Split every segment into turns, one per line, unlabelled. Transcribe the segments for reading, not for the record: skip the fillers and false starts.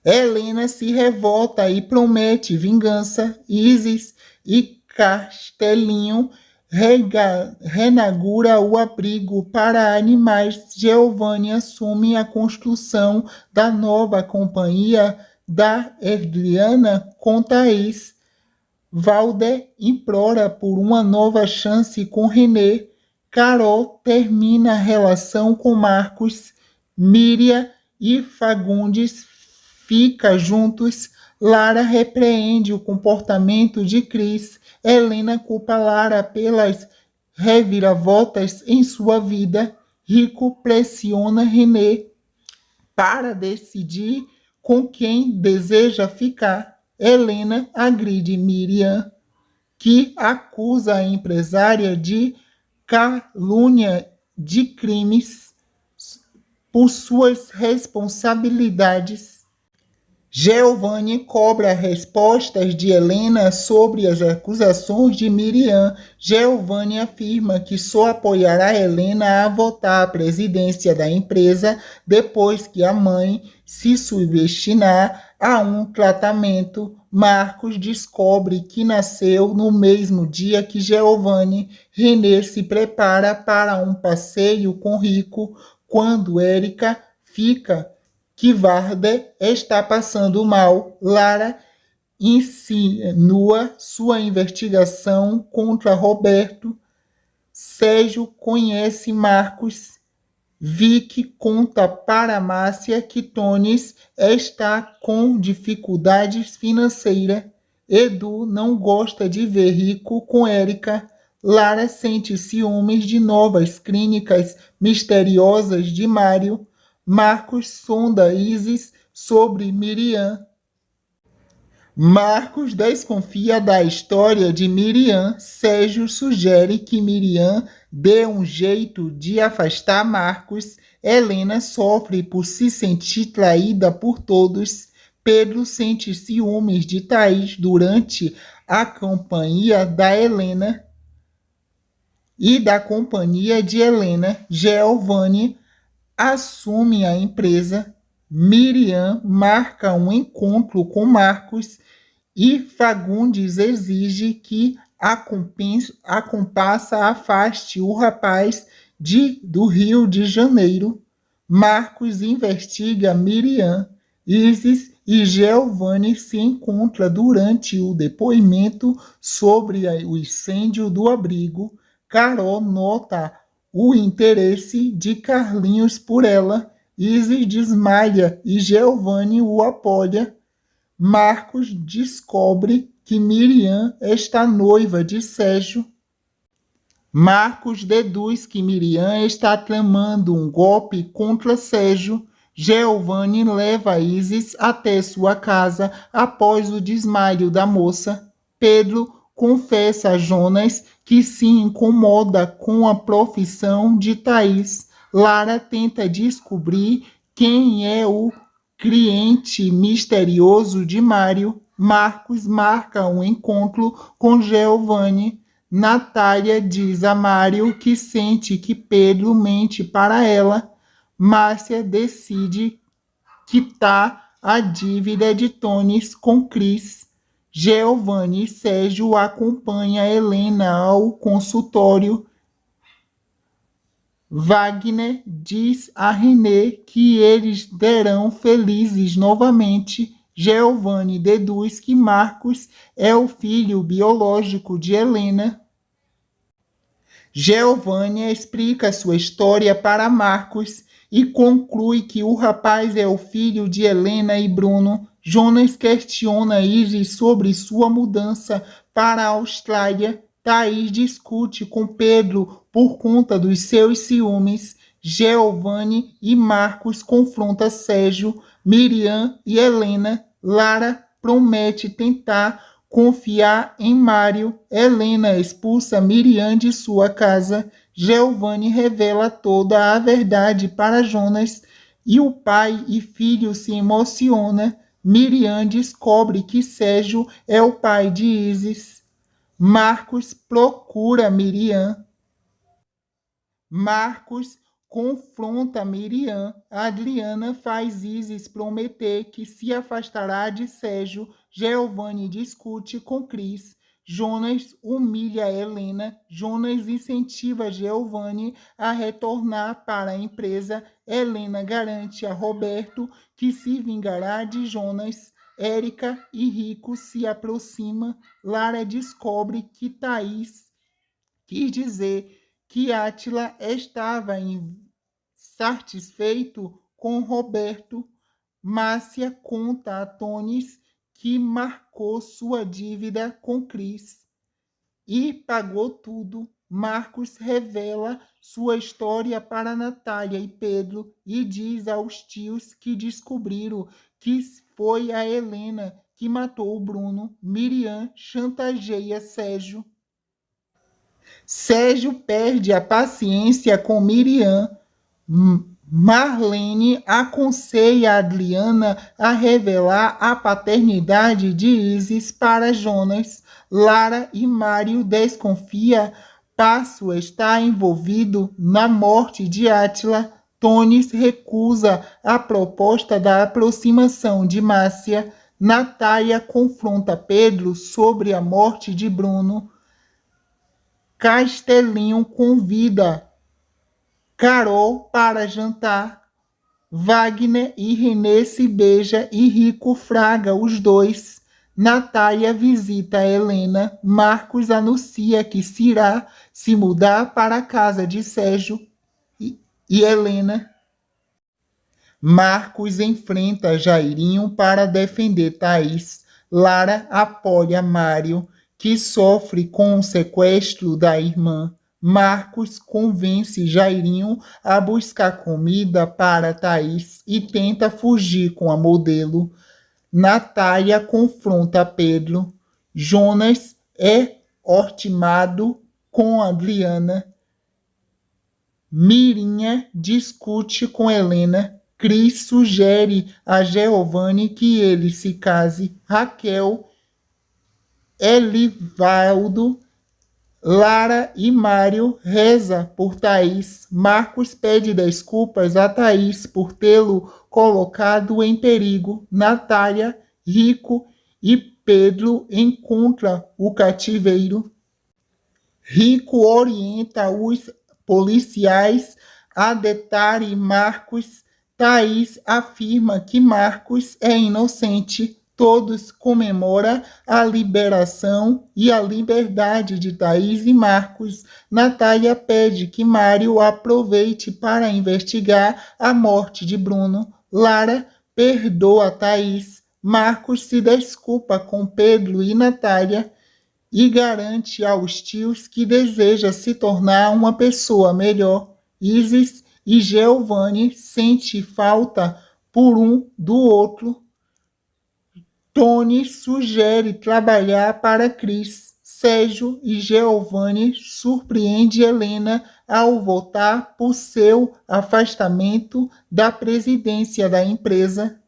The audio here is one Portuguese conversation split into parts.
Helena se revolta e promete vingança. Isis e Castelinho reinaugura o abrigo para animais. Giovanni assume a construção da nova companhia da Adriana com Thaís. Valder implora por uma nova chance com René. Carol termina a relação com Marcos. Miriam e Fagundes ficam juntos. Lara repreende o comportamento de Cris. Helena culpa Lara pelas reviravoltas em sua vida. Rico pressiona René para decidir com quem deseja ficar. Helena agride Miriam, que acusa a empresária de calúnia de crimes por suas responsabilidades. Giovanni cobra respostas de Helena sobre as acusações de Miriam. Giovanni afirma que só apoiará Helena a voltar à presidência da empresa depois que a mãe se subdestinar a um tratamento. Marcos descobre que nasceu no mesmo dia que Giovanni. René se prepara para um passeio com Rico quando Érica fica que Valder está passando mal. Lara insinua sua investigação contra Roberto. Sérgio conhece Marcos. Vicky conta para Márcia que Tones está com dificuldades financeiras. Edu não gosta de ver Rico com Érica. Lara sente ciúmes de novas clínicas misteriosas de Mário. Marcos sonda Isis sobre Miriam. Marcos desconfia da história de Miriam. Sérgio sugere que Miriam dê um jeito de afastar Marcos. Helena sofre por se sentir traída por todos. Pedro sente ciúmes de Thaís durante a companhia da Helena e da companhia de Helena. Giovanni assume a empresa. Miriam marca um encontro com Marcos e Fagundes exige que a comparsa afaste o rapaz do Rio de Janeiro. Marcos investiga Miriam. Isis e Giovanni se encontram durante o depoimento sobre o incêndio do abrigo. Carol nota o interesse de Carlinhos por ela. Isis desmaia e Giovanni o apoia. Marcos descobre que Miriam está noiva de Sérgio. Marcos deduz que Miriam está tramando um golpe contra Sérgio. Giovanni leva Isis até sua casa após o desmaio da moça. Pedro confessa a Jonas que se incomoda com a profissão de Thaís. Lara tenta descobrir quem é o cliente misterioso de Mário. Marcos marca um encontro com Giovanni. Natália diz a Mário que sente que Pedro mente para ela. Márcia decide quitar a dívida de Tones com Cris. Giovanni e Sérgio acompanham Helena ao consultório. Wagner diz a René que eles serão felizes novamente. Giovanni deduz que Marcos é o filho biológico de Helena. Giovanni explica sua história para Marcos e conclui que o rapaz é o filho de Helena e Bruno. Jonas questiona Isis sobre sua mudança para a Austrália. Thaís discute com Pedro por conta dos seus ciúmes. Giovanni e Marcos confrontam Sérgio, Miriam e Helena. Lara promete tentar confiar em Mário. Helena expulsa Miriam de sua casa. Giovanni revela toda a verdade para Jonas e o pai e filho se emocionam. Miriam descobre que Sérgio é o pai de Isis. Marcos procura Miriam. Marcos confronta Miriam. Adriana faz Isis prometer que se afastará de Sérgio. Giovanni discute com Cris. Jonas humilha Helena. Jonas incentiva Giovanni a retornar para a empresa. Helena garante a Roberto que se vingará de Jonas. Érica e Rico se aproximam. Lara descobre que Thaís quis dizer que Átila estava insatisfeito com Roberto. Márcia conta a Tonis que marcou sua dívida com Cris e pagou tudo. Marcos revela sua história para Natália e Pedro e diz aos tios que descobriram que foi a Helena que matou o Bruno. Miriam chantageia Sérgio. Sérgio perde a paciência com Miriam. Marlene aconselha Adriana a revelar a paternidade de Isis para Jonas. Lara e Mário desconfia. Passo está envolvido na morte de Átila. Tonis recusa a proposta da aproximação de Márcia. Natália confronta Pedro sobre a morte de Bruno. Castelinho convida Carol para jantar. Wagner e Renê se beijam e Rico fraga os dois. Natália visita Helena. Marcos anuncia que se irá se mudar para a casa de Sérgio e Helena. Marcos enfrenta Jairinho para defender Thaís. Lara apoia Mário, que sofre com o sequestro da irmã. Marcos convence Jairinho a buscar comida para Thaís e tenta fugir com a modelo. Natália confronta Pedro. Jonas é ortimado com Adriana. Mirinha discute com Helena. Cris sugere a Giovanni que ele se case. Raquel, Elivaldo, Lara e Mário reza por Thaís. Marcos pede desculpas a Thaís por tê-lo colocado em perigo. Natália, Rico e Pedro encontram o cativeiro. Rico orienta os policiais a detarem Marcos. Thaís afirma que Marcos é inocente. Todos comemoram a liberação e a liberdade de Thaís e Marcos. Natália pede que Mário aproveite para investigar a morte de Bruno. Lara perdoa Thaís. Marcos se desculpa com Pedro e Natália e garante aos tios que deseja se tornar uma pessoa melhor. Isis e Giovanni sentem falta por um do outro. Tony sugere trabalhar para Cris. Sérgio e Giovanni surpreendem Helena ao votar por seu afastamento da presidência da empresa.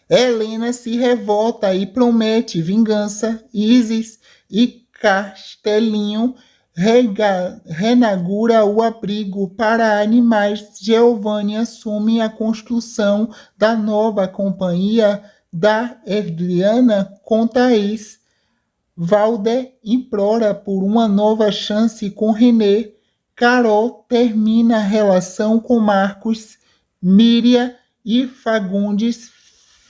Helena se revolta e promete vingança. Isis e Castelinho reinaugura o abrigo para animais. Giovanni assume a construção da nova companhia da Adriana com Thaís. Valder implora por uma nova chance com Renê. Carol termina a relação com Marcos. Miriam e Fagundes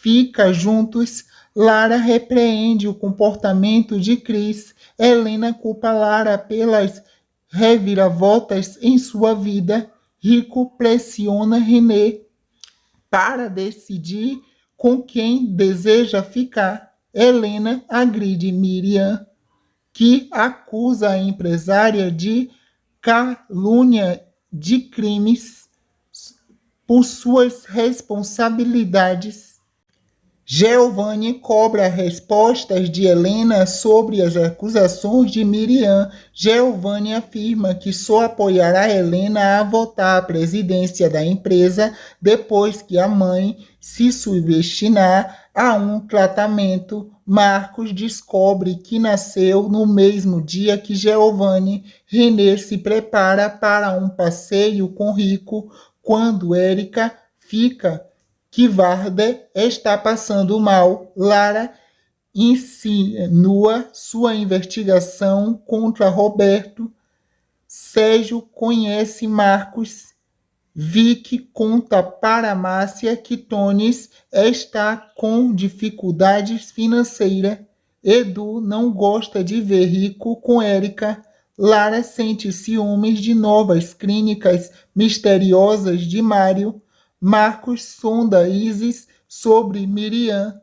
ficam juntos. Lara repreende o comportamento de Cris. Helena culpa Lara pelas reviravoltas em sua vida. Rico pressiona Renê para decidir com quem deseja ficar. Helena agride Miriam, que acusa a empresária de calúnia de crimes por suas responsabilidades. Giovanni cobra respostas de Helena sobre as acusações de Miriam. Giovanni afirma que só apoiará Helena a voltar à presidência da empresa depois que a mãe se subdestinar a um tratamento. Marcos descobre que nasceu no mesmo dia que Giovanni. René se prepara para um passeio com Rico quando Érica fica que Varda está passando mal. Lara insinua sua investigação contra Roberto. Sérgio conhece Marcos. Vicky conta para Márcia que Tones está com dificuldades financeiras. Edu não gosta de ver Rico com Érica. Lara sente ciúmes de novas clínicas misteriosas de Mário. Marcos sonda Isis sobre Miriam.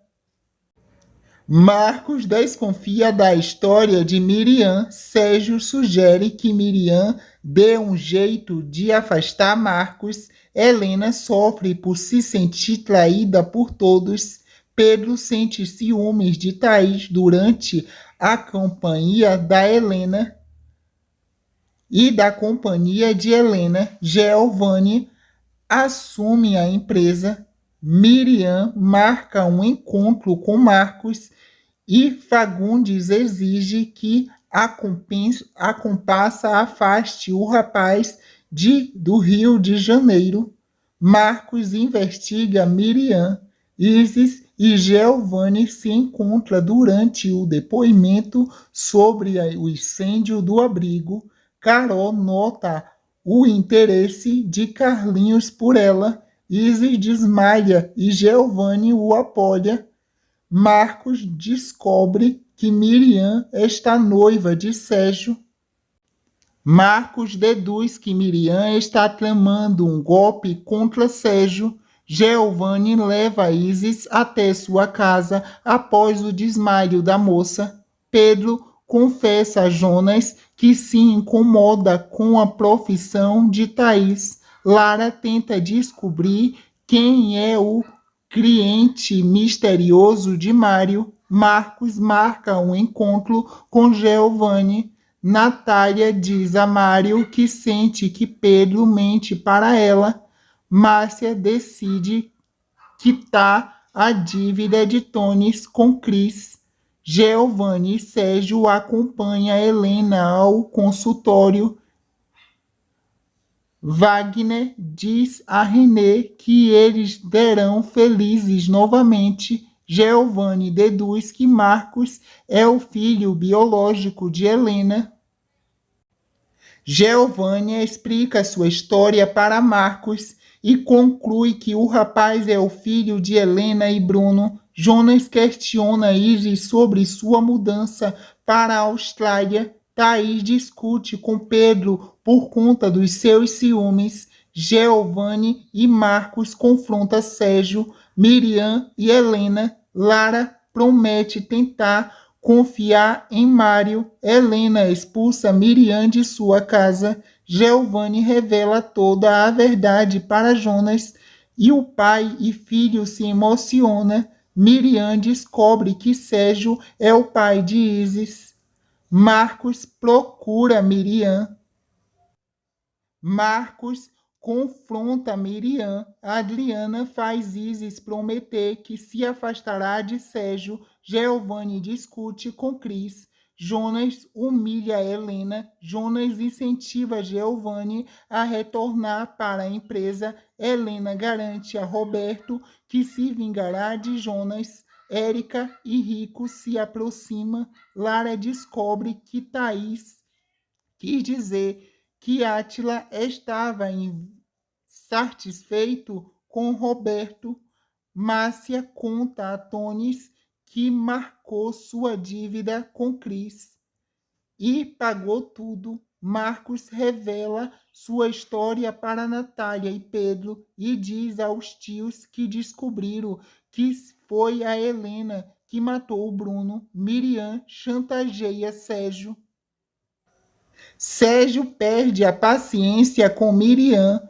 Marcos desconfia da história de Miriam. Sérgio sugere que Miriam dê um jeito de afastar Marcos. Helena sofre por se sentir traída por todos. Pedro sente ciúmes de Thaís durante a companhia da Helena e da companhia de Helena. Giovanni assume a empresa. Miriam marca um encontro com Marcos e Fagundes exige que a comparsa afaste o rapaz do Rio de Janeiro. Marcos investiga Miriam. Isis e Giovanni se encontram durante o depoimento sobre o incêndio do abrigo. Carol nota o interesse de Carlinhos por ela. Isis desmaia e Giovanni o apoia. Marcos descobre que Miriam está noiva de Sérgio. Marcos deduz que Miriam está tramando um golpe contra Sérgio. Giovanni leva Isis até sua casa após o desmaio da moça. Pedro confessa a Jonas que se incomoda com a profissão de Thaís. Lara tenta descobrir quem é o cliente misterioso de Mário. Marcos marca um encontro com Giovanni. Natália diz a Mário que sente que Pedro mente para ela. Márcia decide quitar a dívida de Tones com Cris. Giovanni e Sérgio acompanham Helena ao consultório. Wagner diz a René que eles serão felizes novamente. Giovanni deduz que Marcos é o filho biológico de Helena. Giovanni explica sua história para Marcos e conclui que o rapaz é o filho de Helena e Bruno. Jonas questiona Isis sobre sua mudança para a Austrália. Thaís discute com Pedro por conta dos seus ciúmes. Giovanni e Marcos confrontam Sérgio, Miriam e Helena. Lara promete tentar confiar em Mário. Helena expulsa Miriam de sua casa. Giovanni revela toda a verdade para Jonas e o pai e filho se emocionam. Miriam descobre que Sérgio é o pai de Isis. Marcos procura Miriam. Marcos confronta Miriam. Adriana faz Isis prometer que se afastará de Sérgio. Giovanni discute com Cris. Jonas humilha Helena. Jonas incentiva Giovanni a retornar para a empresa. Helena garante a Roberto que se vingará de Jonas. Érica e Rico se aproximam. Lara descobre que Thaís quis dizer que Átila estava insatisfeito com Roberto. Márcia conta a Tones que marcou sua dívida com Cris e pagou tudo. Marcos revela sua história para Natália e Pedro e diz aos tios que descobriram que foi a Helena que matou o Bruno. Miriam chantageia Sérgio. Sérgio perde a paciência com Miriam.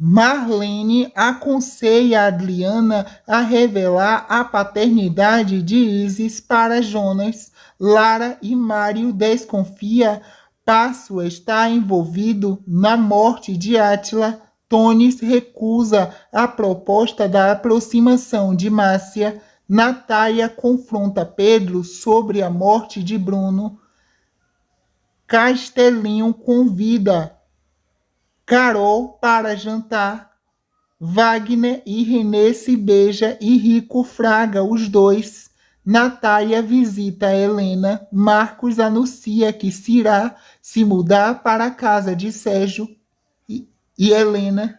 Marlene aconselha Adriana a revelar a paternidade de Isis para Jonas. Lara e Mário desconfia. Passo está envolvido na morte de Átila. Tonis recusa a proposta da aproximação de Márcia. Natália confronta Pedro sobre a morte de Bruno. Castelinho convida Carol para jantar. Wagner e Renê se beijam e Rico fraga os dois. Natália visita Helena. Marcos anuncia que se irá se mudar para a casa de Sérgio e Helena